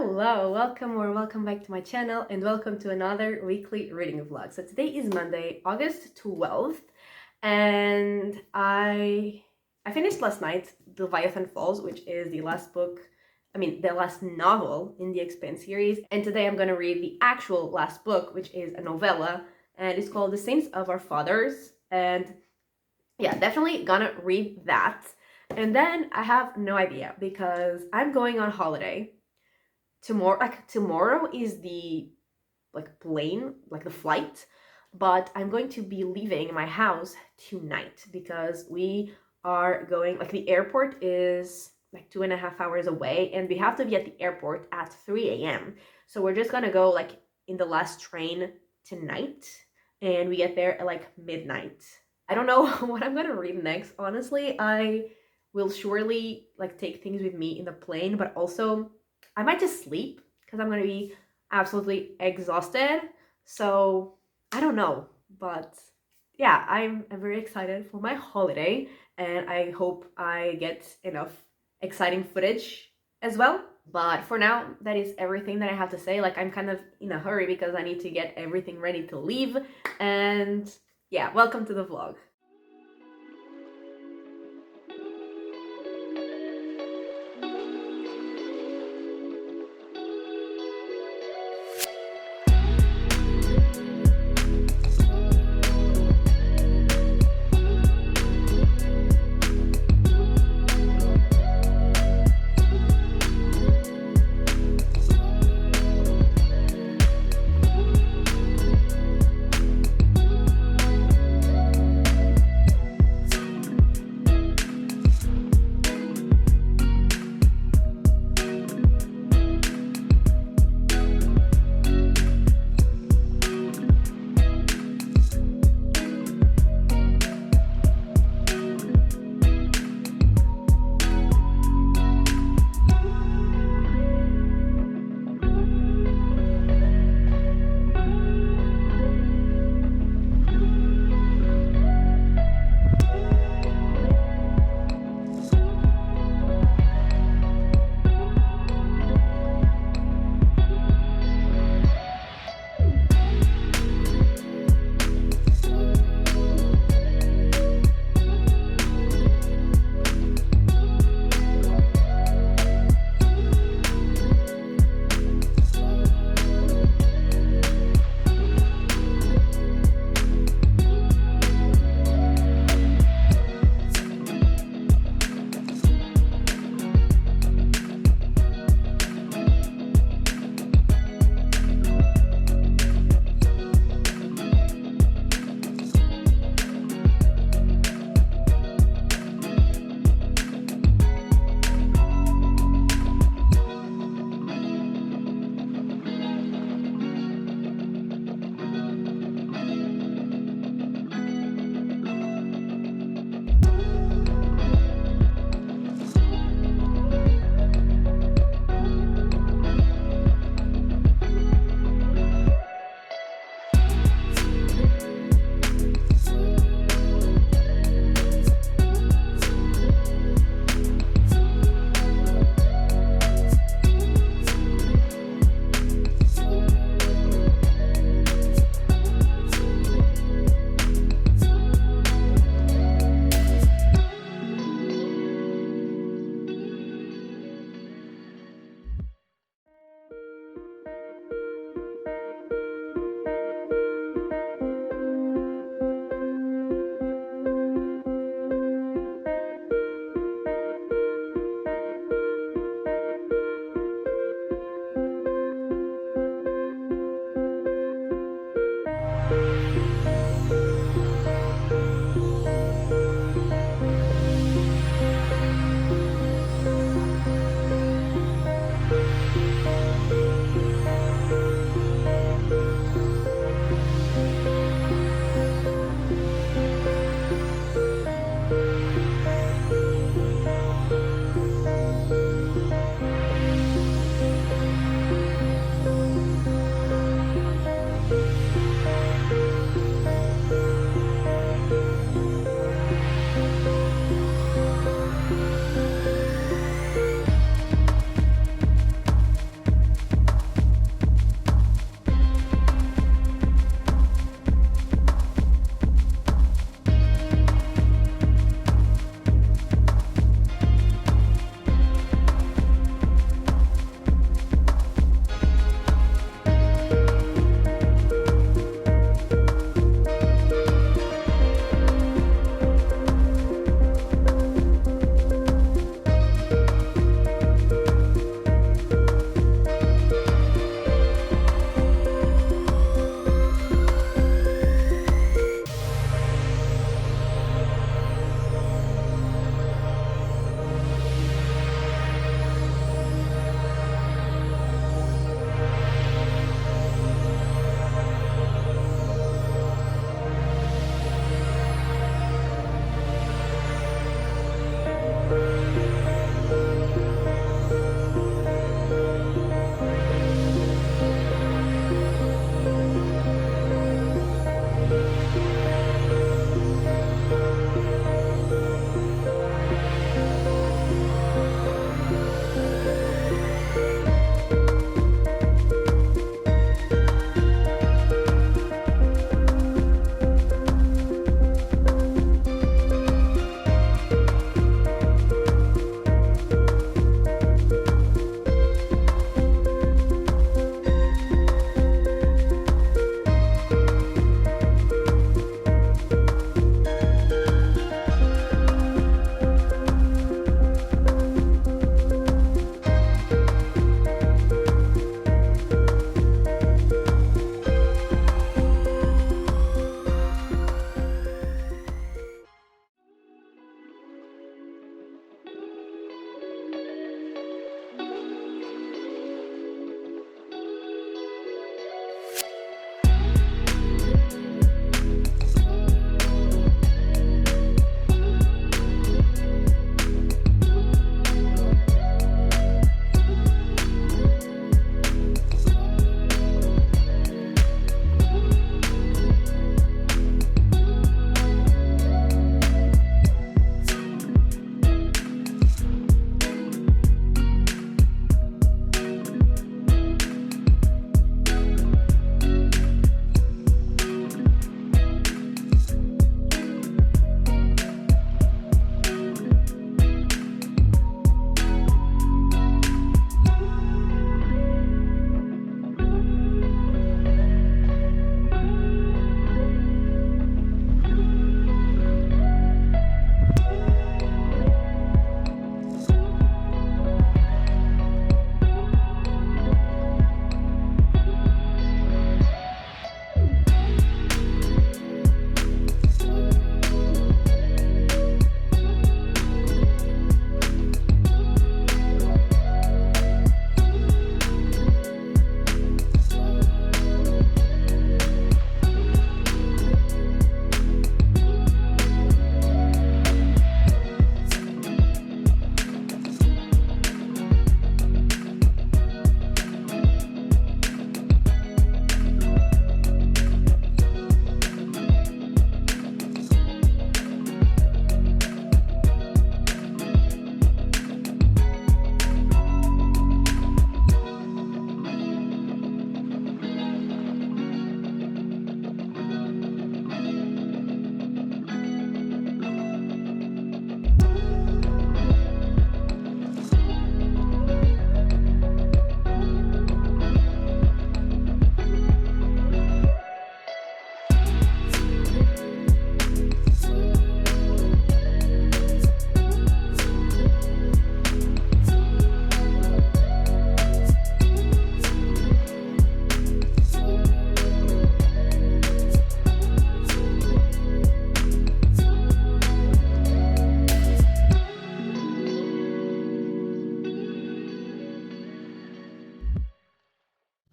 Hello, welcome back to my channel and welcome to another weekly reading vlog. So today is Monday, August 12th, and I finished last night Leviathan Falls, which is the last the last novel in the Expanse series, and today I'm gonna read the actual last book, which is a novella, and it's called The Saints of Our Fathers, and yeah, definitely gonna read that. And then I have no idea because I'm going on holiday tomorrow is the plane, the flight, but I'm going to be leaving my house tonight because we are going, the airport is 2.5 hours away and we have to be at the airport at 3 a.m. So we're just gonna go in the last train tonight and we get there at midnight. I don't know what I'm gonna read next, honestly. I will surely take things with me in the plane, but also I might just sleep because I'm gonna be absolutely exhausted. So I don't know, but yeah, I'm very excited for my holiday and I hope I get enough exciting footage as well. But for now, that is everything that I have to say. I'm kind of in a hurry because I need to get everything ready to leave. And yeah, welcome to the vlog.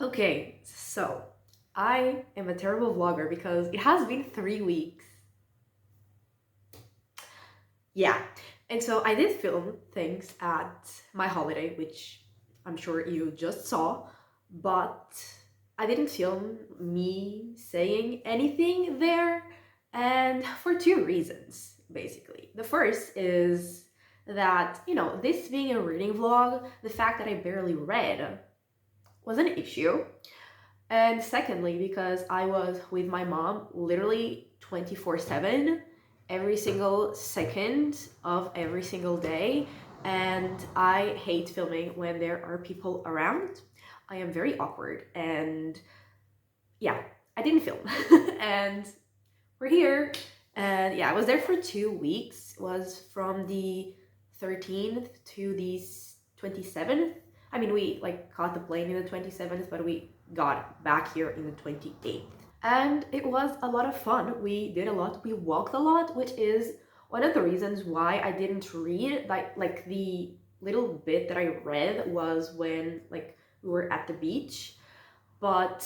Okay, so I am a terrible vlogger because it has been 3 weeks. Yeah, and so I did film things at my holiday, which I'm sure you just saw, but I didn't film me saying anything there, and for two reasons, basically. The first is that, this being a reading vlog, the fact that I barely read was an issue. And secondly, because I was with my mom literally 24/7 every single second of every single day. And I hate filming when there are people around. I am very awkward. And yeah, I didn't film. And we're here. And yeah, I was there for 2 weeks. It was from the 13th to the 27th. I mean, we caught the plane in the 27th, but we got back here in the 28th. And it was a lot of fun. We did a lot. We walked a lot, which is one of the reasons why I didn't read. Like the little bit that I read was when we were at the beach. But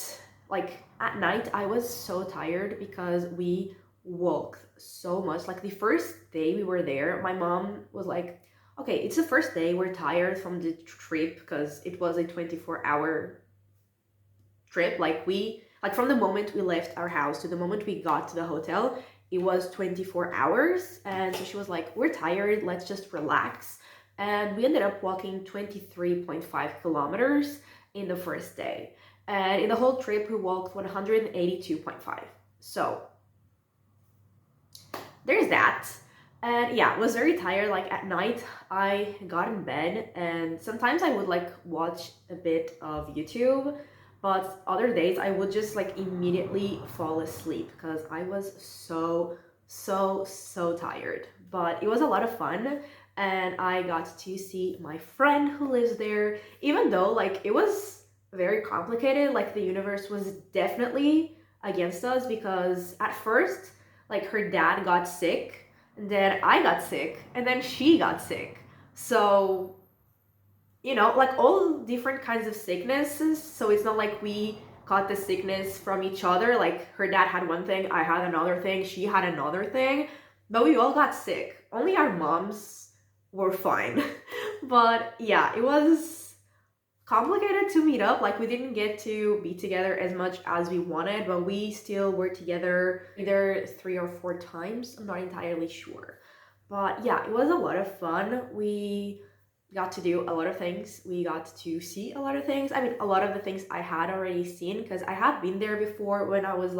at night I was so tired because we walked so much. Like the first day we were there, my mom was like, okay, it's the first day, we're tired from the trip because it was a 24-hour trip. From the moment we left our house to the moment we got to the hotel, it was 24 hours. And so she was like, we're tired, let's just relax. And we ended up walking 23.5 kilometers in the first day. And in the whole trip, we walked 182.5. So there's that. And yeah, I was very tired. Like at night, I got in bed and sometimes I would watch a bit of YouTube, but other days I would just immediately fall asleep because I was so tired. But it was a lot of fun and I got to see my friend who lives there, even though it was very complicated. The universe was definitely against us because at first her dad got sick and then I got sick and then she got sick. So all different kinds of sicknesses. So it's not like we caught the sickness from each other. Her dad had one thing, I had another thing, she had another thing, but we all got sick. Only our moms were fine. But yeah, it was complicated to meet up. We didn't get to be together as much as we wanted, but we still were together either 3 or 4 times. I'm not entirely sure. But yeah, it was a lot of fun. We got to do a lot of things. We got to see a lot of things. I mean, a lot of the things I had already seen because I had been there before when I was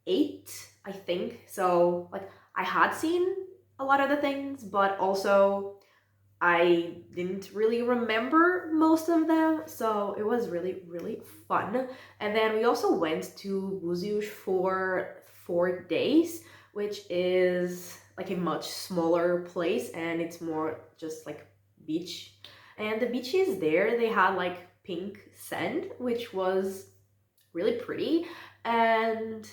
8, I think. So I had seen a lot of the things, but also I didn't really remember most of them, so it was really fun. And then we also went to Búzios for 4 days, which is a much smaller place and it's more just beach. And the beaches there, they had pink sand, which was really pretty and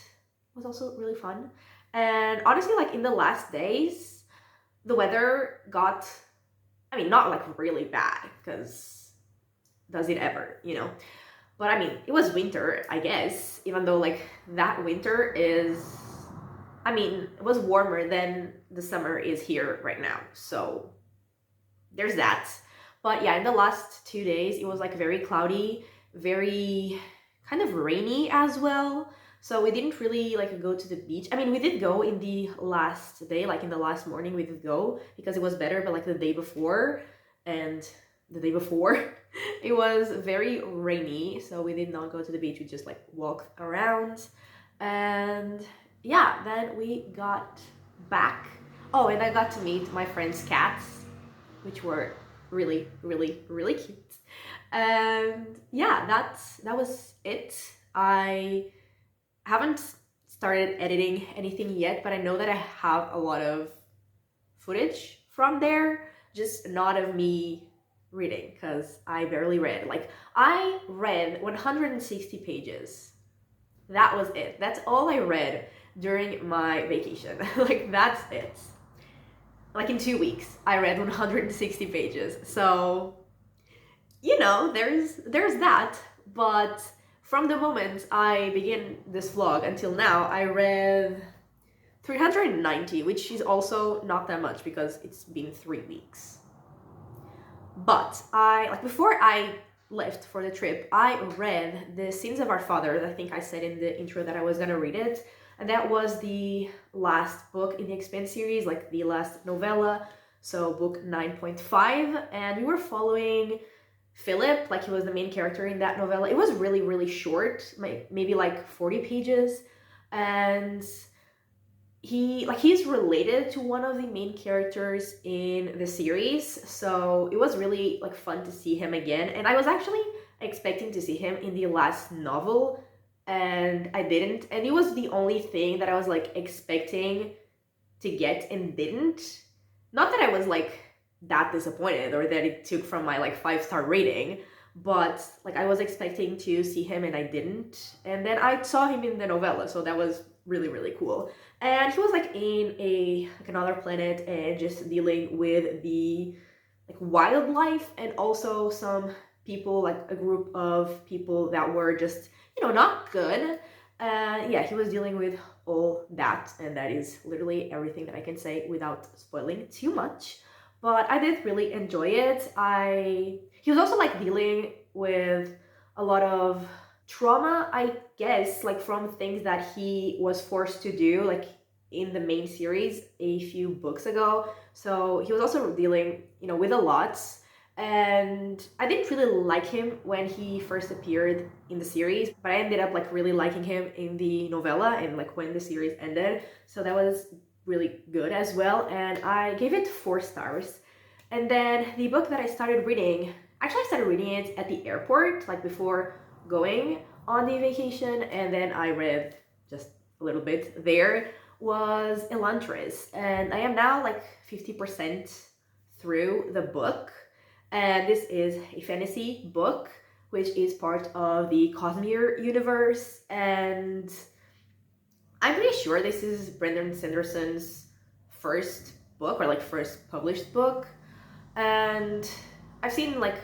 was also really fun. And honestly, in the last days, the weather got, I mean, not really bad, because does it ever, But I mean, it was winter, I guess, even though that winter is, I mean, it was warmer than the summer is here right now. So there's that. But yeah, in the last 2 days, it was very cloudy, very kind of rainy as well. So we didn't really go to the beach. I mean, we did go in the last day, in the last morning we did go because it was better, but the day before and the day before, it was very rainy. So we did not go to the beach. We just walked around. And yeah, then we got back. Oh, and I got to meet my friend's cats, which were really cute. And yeah, that was it. I haven't started editing anything yet, but I know that I have a lot of footage from there, just not of me reading, because I barely read. I read 160 pages. That was it. That's all I read during my vacation. That's it. In 2 weeks, I read 160 pages. So, there's that. But from the moment I began this vlog until now, I read 390, which is also not that much because it's been 3 weeks. But before I left for the trip, I read The Sins of Our Fathers. I think I said in the intro that I was gonna read it. And that was the last book in the Expanse series, like the last novella. So book 9.5. And we were following Philip, like he was the main character in that novella. It was really, really short, maybe like 40 pages. And he's related to one of the main characters in the series, so it was really like fun to see him again. And I was actually expecting to see him in the last novel, and I didn't, and it was the only thing that I was like expecting to get and didn't. Not that I was like that disappointed or that it took from my like 5-star rating, but like I was expecting to see him and I didn't. And then I saw him in the novella, so that was really, really cool. And he was like in another planet and just dealing with the like wildlife, and also some people, like a group of people that were just, not good. Yeah, he was dealing with all that, and that is literally everything that I can say without spoiling too much. But I did really enjoy it. He was also like dealing with a lot of trauma, I guess, like from things that he was forced to do, like in the main series a few books ago. So he was also dealing, with a lot. And I didn't really like him when he first appeared in the series, but I ended up like really liking him in the novella and like when the series ended. So that was really good as well. And I gave it 4 stars. And then the book that I started reading, actually I started reading it at the airport, like before going on the vacation, and then I read just a little bit there, was Elantris. And I am now like 50% through the book. And this is a fantasy book, which is part of the Cosmere universe. And I'm pretty sure this is Brandon Sanderson's first book, or like first published book. And I've seen like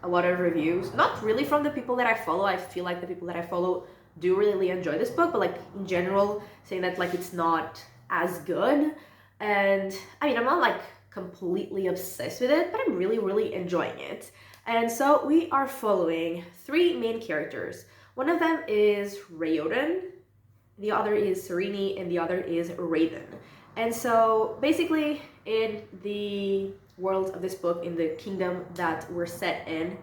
a lot of reviews, not really from the people that I follow. I feel like the people that I follow do really enjoy this book, but like in general saying that like it's not as good. And I mean, I'm not like completely obsessed with it, but I'm really enjoying it. And so we are following 3 main characters. One of them is Raoden, the other is Serene, and the other is Raven. And so basically in the world of this book, in the kingdom that we're set in,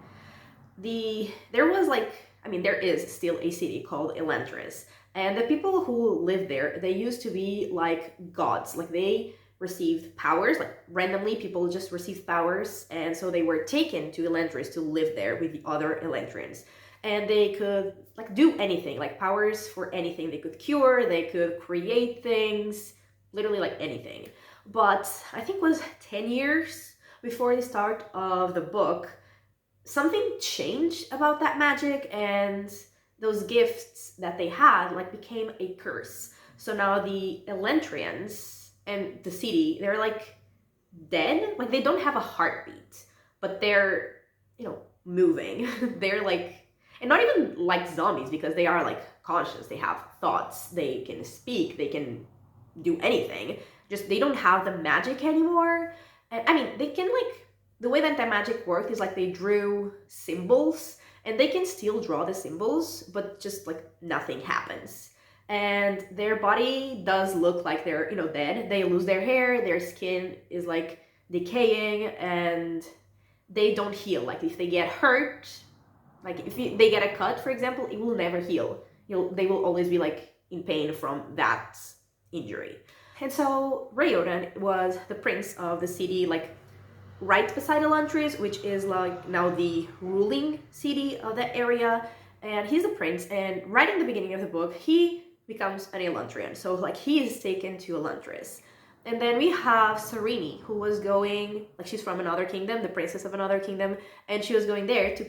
there is still a city called Elantris. And the people who live there, they used to be like gods. Like they received powers, like randomly people just received powers, and so they were taken to Elantris to live there with the other Elantrians. And they could like do anything, like powers for anything. They could cure, they could create things, literally like anything. But I think it was 10 years before the start of the book, something changed about that magic, and those gifts that they had like became a curse. So now the Elantrians and the city, they're like dead. Like they don't have a heartbeat, but they're, moving. They're like, and not even like zombies, because they are like conscious. They have thoughts, they can speak, they can do anything. Just they don't have the magic anymore. And I mean, they can like, the way that magic worked is like they drew symbols, and they can still draw the symbols, but just like nothing happens. And their body does look like they're, dead. They lose their hair, their skin is like decaying, and they don't heal. Like if they get hurt, like if they get a cut, for example, it will never heal. They will always be like in pain from that injury. And so Raoden was the prince of the city, like right beside Elantris, which is like now the ruling city of that area. And he's a prince, and right in the beginning of the book, he becomes an Elantrian. So like he is taken to Elantris. And then we have Serene, who was going, like she's from another kingdom, the princess of another kingdom, and she was going there to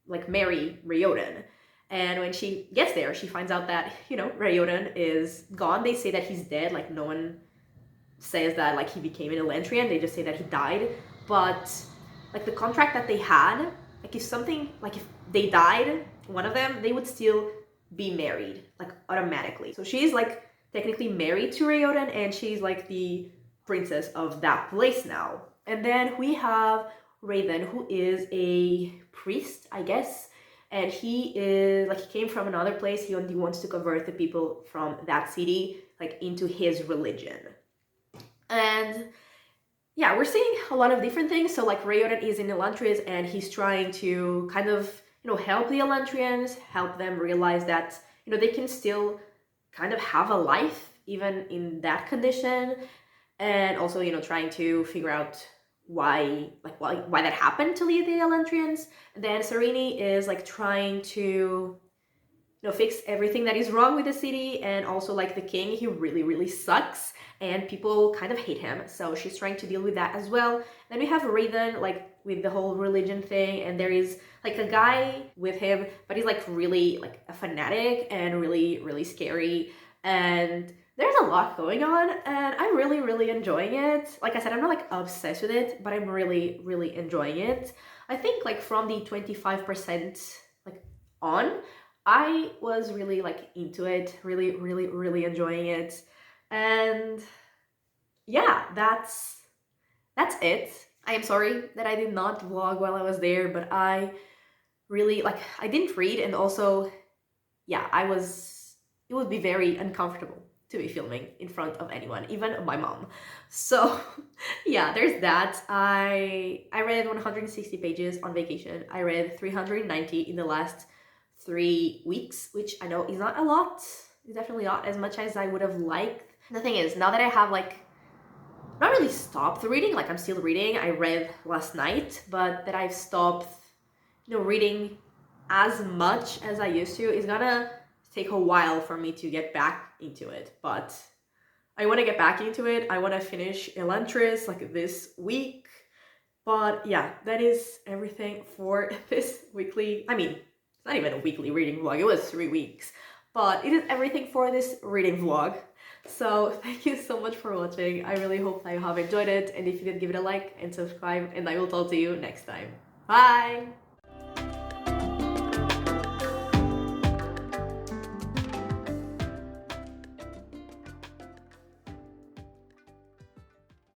like marry Raoden. And when she gets there, she finds out that, Raoden is gone. They say that he's dead. Like no one says that like he became an Elantrian. They just say that he died. But like the contract that they had, like if they died one of them, they would still be married, like automatically. So she's like technically married to Raoden, and she's like the princess of that place now. And then we have Raven, who is a priest, I guess, and he is like, he came from another place. He only wants to convert the people from that city like into his religion. And yeah, we're seeing a lot of different things. So like Raoden is in Elantris, and he's trying to kind of, you know, help the Elantrians, help them realize that, you know, they can still kind of have a life even in that condition. And also, you know, trying to figure out why that happened to the Elantrians. And then Serene is like trying to, you know, fix everything that is wrong with the city. And also like the king, he really sucks and people kind of hate him, so she's trying to deal with that as well. Then we have Raven, like with the whole religion thing, and there is like a guy with him, but he's like really like a fanatic and really scary, and there's a lot going on, and I'm really enjoying it. Like I said, I'm not like obsessed with it, but I'm really enjoying it. I think like from the 25% like on, I was really like into it, really enjoying it. And yeah, that's it. I am sorry that I did not vlog while I was there, but I really like, I didn't read, and also yeah, it would be very uncomfortable to be filming in front of anyone, even my mom. So yeah, there's that. I read 160 pages on vacation. I read 390 in the last 3 weeks, which I know is not a lot. It's definitely not as much as I would have liked. The thing is, now that I have like not really stopped reading, like I'm still reading, I read last night, but that I've stopped, you know, reading as much as I used to, is gonna take a while for me to get back into it. But I want to get back into it. I want to finish Elantris like this week. But yeah, that is everything for this weekly, I mean, it's not even a weekly reading vlog, it was 3 weeks, but it is everything for this reading vlog. So thank you so much for watching. I really hope that you have enjoyed it, and if you did, give it a like and subscribe, and I will talk to you next time. Bye!